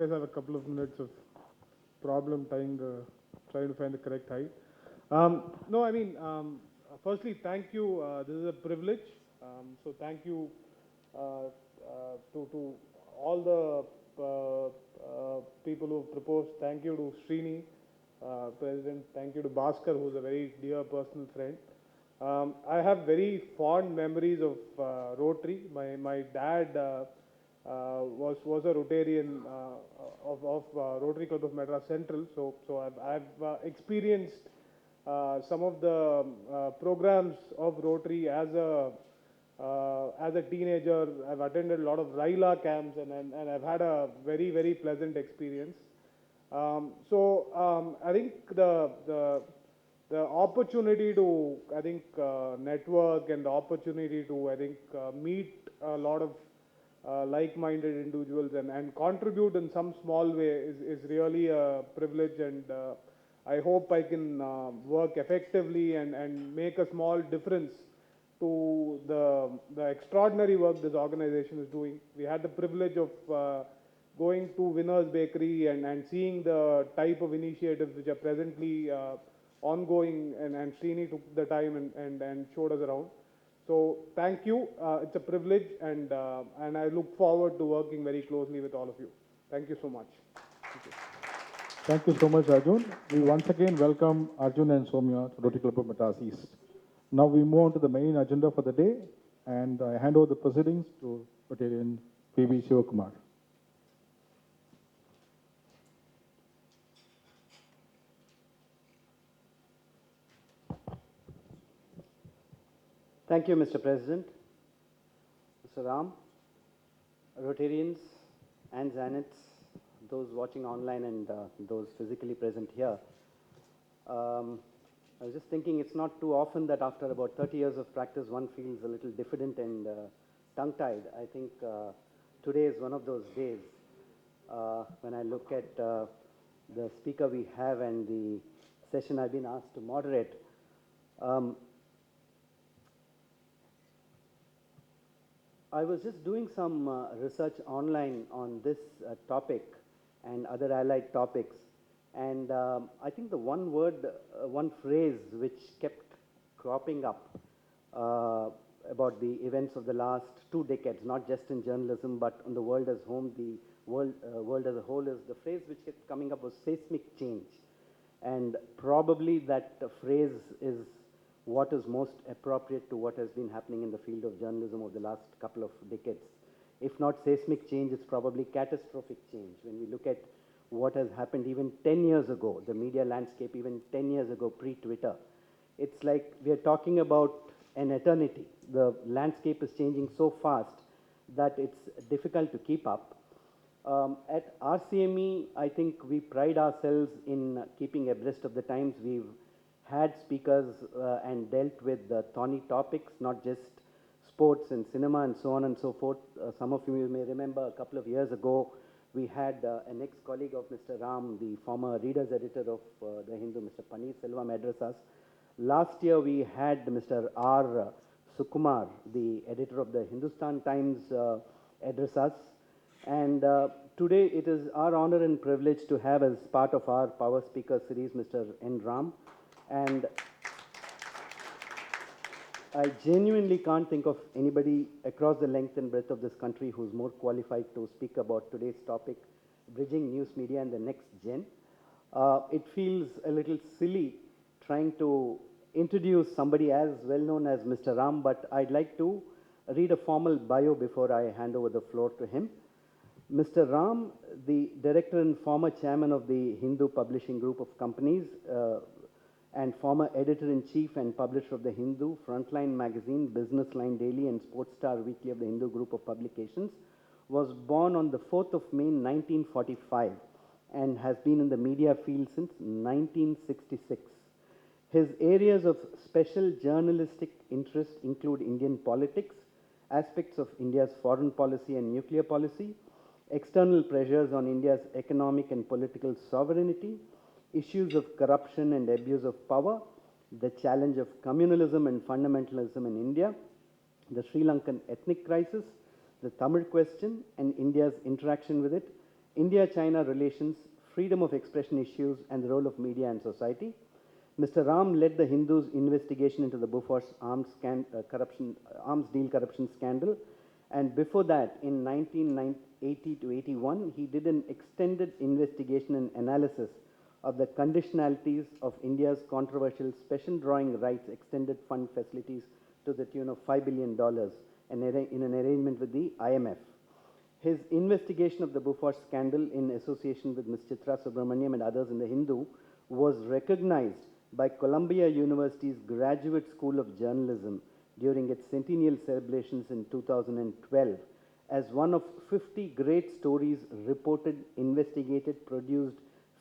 guys have a couple of minutes of problem trying to find the correct height. No, I mean, firstly, thank you. This is a privilege. So thank you to all the people who have proposed. Thank you to Srini, President. Thank you to Bhaskar, who's a very dear personal friend. I have very fond memories of Rotary. My dad was a Rotarian of Rotary Club of Madras Central. So I've experienced some of the programs of Rotary as a teenager. I've attended a lot of Raila camps and I've had a very pleasant experience. I think the opportunity to network and the opportunity to meet a lot of like-minded individuals and contribute in some small way is really a privilege, and I hope I can work effectively and make a small difference to the extraordinary work this organization is doing. We had the privilege of going to Winners Bakery and seeing the type of initiatives which are presently ongoing, and Srini took the time and showed us around. So thank you. It's a privilege, and I look forward to working very closely with all of you. Thank you so much. Thank you. Thank you so much, Arjun. We once again welcome Arjun and Somya to Rotary Club of Madras East. Now we move on to the main agenda for the day, and I hand over the proceedings to Rotarian P.B. Shivakumar. Thank you, Mr. President. Mr. Ram, Rotarians and Zanets, those watching online and those physically present here. I was just thinking it's not too often that after about 30 years of practice, one feels a little diffident and tongue-tied. I think today is one of those days when I look at the speaker we have and the session I've been asked to moderate. I was just doing some research online on this topic and other allied topics, and I think the one word, one phrase which kept cropping up about the events of the last 2 decades, not just in journalism but on the world as home, the world as a whole, is the phrase which kept coming up was seismic change. And probably that phrase is what is most appropriate to what has been happening in the field of journalism over the last couple of decades. If not seismic change, it's probably catastrophic change. When we look at what has happened even 10 years ago, the media landscape even 10 years ago, pre-Twitter, it's like we are talking about an eternity. The landscape is changing so fast that it's difficult to keep up. At RCME, I think we pride ourselves in keeping abreast of the times. We've had speakers and dealt with thorny topics, not just sports and cinema and so on and so forth. Some of you may remember a couple of years ago, we had an ex-colleague of Mr. Ram, the former reader's editor of The Hindu, Mr. Paneer Selvam, address us. Last year, we had Mr. R. Sukumar, the editor of the Hindustan Times, address us. And today, it is our honor and privilege to have as part of our Power Speaker series, Mr. N. Ram. And I genuinely can't think of anybody across the length and breadth of this country who's more qualified to speak about today's topic, bridging news media and the next gen. It feels a little silly trying to introduce somebody as well known as Mr. Ram, but I'd like to read a formal bio before I hand over the floor to him. Mr. Ram, the director and former chairman of the Hindu Publishing Group of Companies, and former editor-in-chief and publisher of the Hindu, Frontline Magazine, Business Line Daily, and Sports Star Weekly of the Hindu Group of Publications, was born on the 4th of May 1945 and has been in the media field since 1966. His areas of special journalistic interest include Indian politics, aspects of India's foreign policy and nuclear policy, external pressures on India's economic and political sovereignty, issues of corruption and abuse of power, the challenge of communalism and fundamentalism in India, the Sri Lankan ethnic crisis, the Tamil question and India's interaction with it, India-China relations, freedom of expression issues, and the role of media and society. Mr. Ram led the Hindu's investigation into the Bofors arms deal corruption scandal. And before that, in 1980 to 81, he did an extended investigation and analysis of the conditionalities of India's controversial special drawing rights extended fund facilities to the tune of $5 billion in an arrangement with the IMF. His investigation of the Bofors scandal in association with Ms. Chitra Subramaniam and others in the Hindu was recognized by Columbia University's Graduate School of Journalism during its centennial celebrations in 2012 as one of 50 great stories reported, investigated, produced,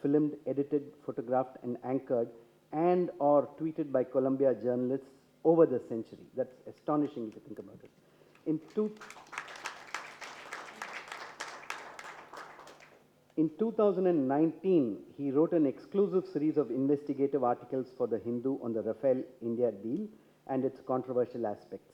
filmed, edited, photographed, and anchored, and or tweeted by Columbia journalists over the century. That's astonishing if you think about it. In 2019, he wrote an exclusive series of investigative articles for The Hindu on the Rafael India deal and its controversial aspects.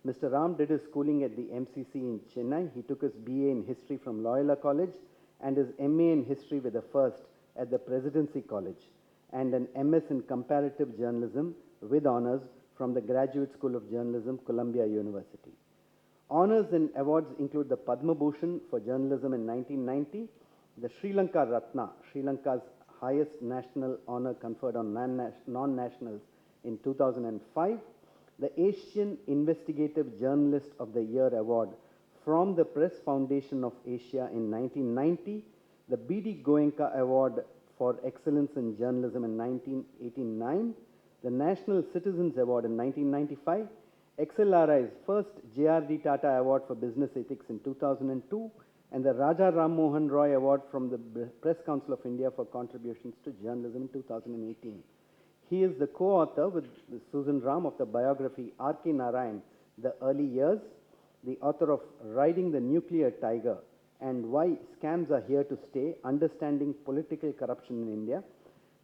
Mr. Ram did his schooling at the MCC in Chennai. He took his BA in history from Loyola College and his MA in history with a first at the Presidency College and an MS in comparative journalism with honors from the Graduate School of Journalism, Columbia University. Honors and awards include the Padma Bhushan for journalism in 1990, the Sri Lanka Ratna, Sri Lanka's highest national honor conferred on non-nationals in 2005, the Asian Investigative Journalist of the Year Award from the Press Foundation of Asia in 1990, the B.D. Goenka Award for Excellence in Journalism in 1989, the National Citizens Award in 1995, XLRI's first J.R.D. Tata Award for Business Ethics in 2002, and the Raja Ram Mohan Roy Award from the Press Council of India for contributions to journalism in 2018. He is the co-author with Susan Ram of the biography R.K. Narayan, The Early Years, the author of Riding the Nuclear Tiger and Why Scams Are Here to Stay, Understanding Political Corruption in India.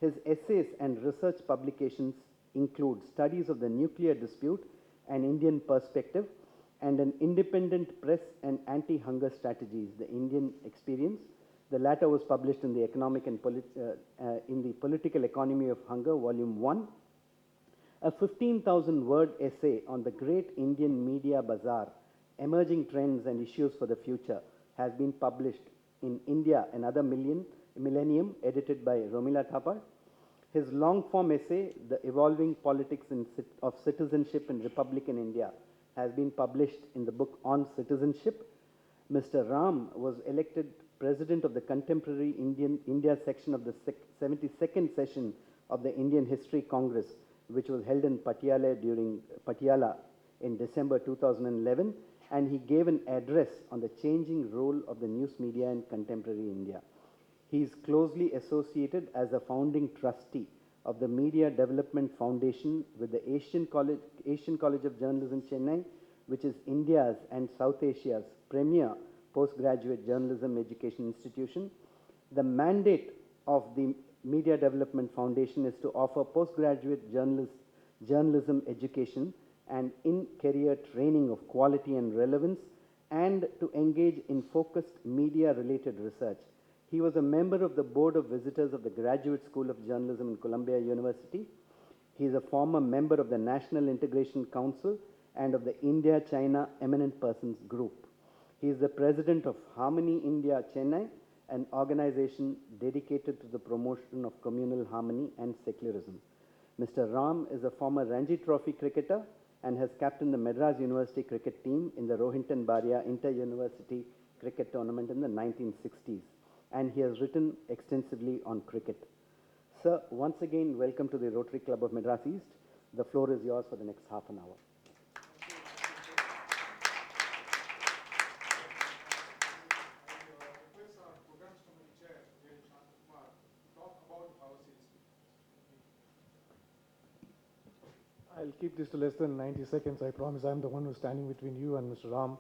His essays and research publications include Studies of the Nuclear Dispute, An Indian Perspective, and an Independent Press and Anti-Hunger Strategies, The Indian Experience. The latter was published in the in the Political Economy of Hunger, Volume 1. A 15,000-word essay on the Great Indian Media Bazaar, Emerging Trends and Issues for the Future, has been published in India Another Millennium, edited by Romila Thapar. His long-form essay, The Evolving Politics of Citizenship in Republican India, has been published in the book On Citizenship. Mr. Ram was elected President of the Contemporary India section of the 72nd session of the Indian History Congress, which was held in Patiala in December 2011, and he gave an address on the changing role of the news media in contemporary India. He is closely associated as a founding trustee of the Media Development Foundation with the Asian College of Journalism, Chennai, which is India's and South Asia's premier postgraduate journalism education institution. The mandate of the Media Development Foundation is to offer postgraduate journalism education and in-career training of quality and relevance, and to engage in focused media-related research. He was a member of the Board of Visitors of the Graduate School of Journalism in Columbia University. He is a former member of the National Integration Council and of the India-China Eminent Persons Group. He is the president of Harmony India Chennai, an organization dedicated to the promotion of communal harmony and secularism. Mr. Ram is a former Ranji Trophy cricketer and has captained the Madras University cricket team in the Rohinton Baria Inter-University Cricket Tournament in the 1960s. And he has written extensively on cricket. Sir, once again, welcome to the Rotary Club of Madras East. The floor is yours for the next half an hour. I'll keep this to less than 90 seconds. I promise I'm the one who's standing between you and Mr. Ram.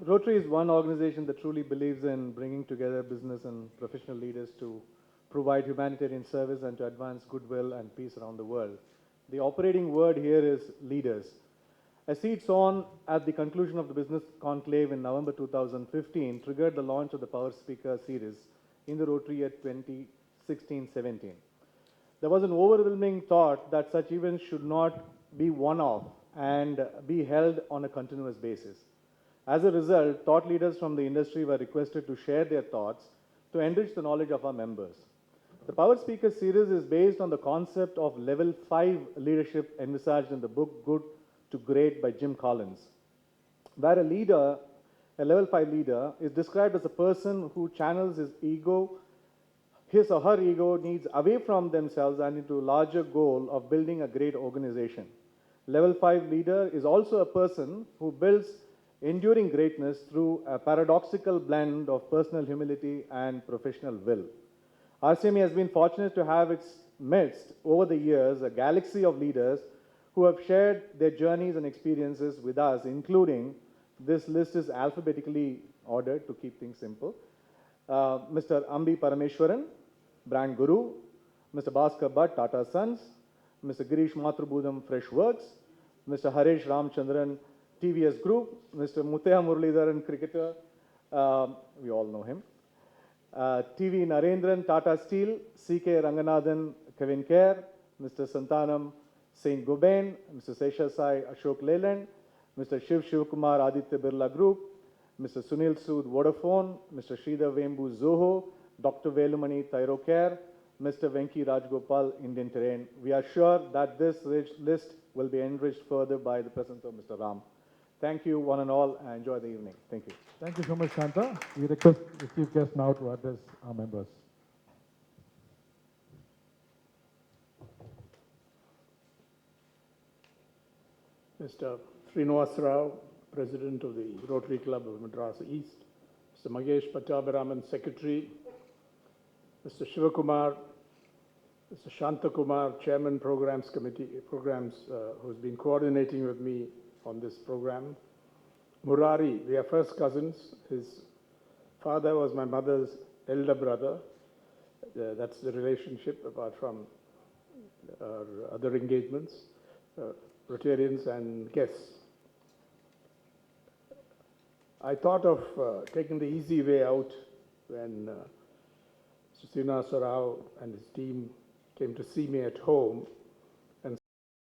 Rotary is one organization that truly believes in bringing together business and professional leaders to provide humanitarian service and to advance goodwill and peace around the world. The operating word here is leaders. A seed sown at the conclusion of the business conclave in November 2015 triggered the launch of the Power Speaker series in the Rotary at 2016-17. There was an overwhelming thought that such events should not be one-off and be held on a continuous basis. As a result, thought leaders from the industry were requested to share their thoughts to enrich the knowledge of our members. The Power Speaker series is based on the concept of level 5 leadership envisaged in the book Good to Great by Jim Collins, where a level 5 leader, is described as a person who channels his or her ego needs away from themselves and into a larger goal of building a great organization. Level 5 leader is also a person who builds enduring greatness through a paradoxical blend of personal humility and professional will. RCME has been fortunate to have its midst over the years a galaxy of leaders who have shared their journeys and experiences with us, including, this list is alphabetically ordered to keep things simple, Mr. Ambi Parameshwaran, Brand Guru, Mr. Bhaskar Bhatt, Tata Sons, Mr. Girish Mathrubudam, Fresh Works, Mr. Haresh Ramchandran, TVS Group, Mr. Muthaiya Muralidharan, cricketer, we all know him, TV Narendran, Tata Steel, CK Ranganathan, Kevin Kerr, Mr. Santanam, Saint Gobain, Mr. Seshasai Ashok Leyland, Mr. Shivkumar Aditya Birla Group, Mr. Sunil Sood Vodafone, Mr. Sridhar Vembu Zoho, Dr. Velumani Thyrocare, Mr. Venki Rajgopal Indian Terrain. We are sure that this rich list will be enriched further by the presence of Mr. Ram. Thank you one and all and enjoy the evening. Thank you. Thank you so much, Shanta. We request the chief guest now to address our members. Mr. Srinivas Rao, President of the Rotary Club of Madras East, Mr. Magesh Pattabhiraman, Secretary, Mr. Shivakumar, Mr. Shantakumar, Chairman Programs Committee, who's been coordinating with me on this program. Murari, we are first cousins. His father was my mother's elder brother. That's the relationship apart from our other engagements. Rotarians and guests. I thought of taking the easy way out when Srinivas Rao and his team came to see me at home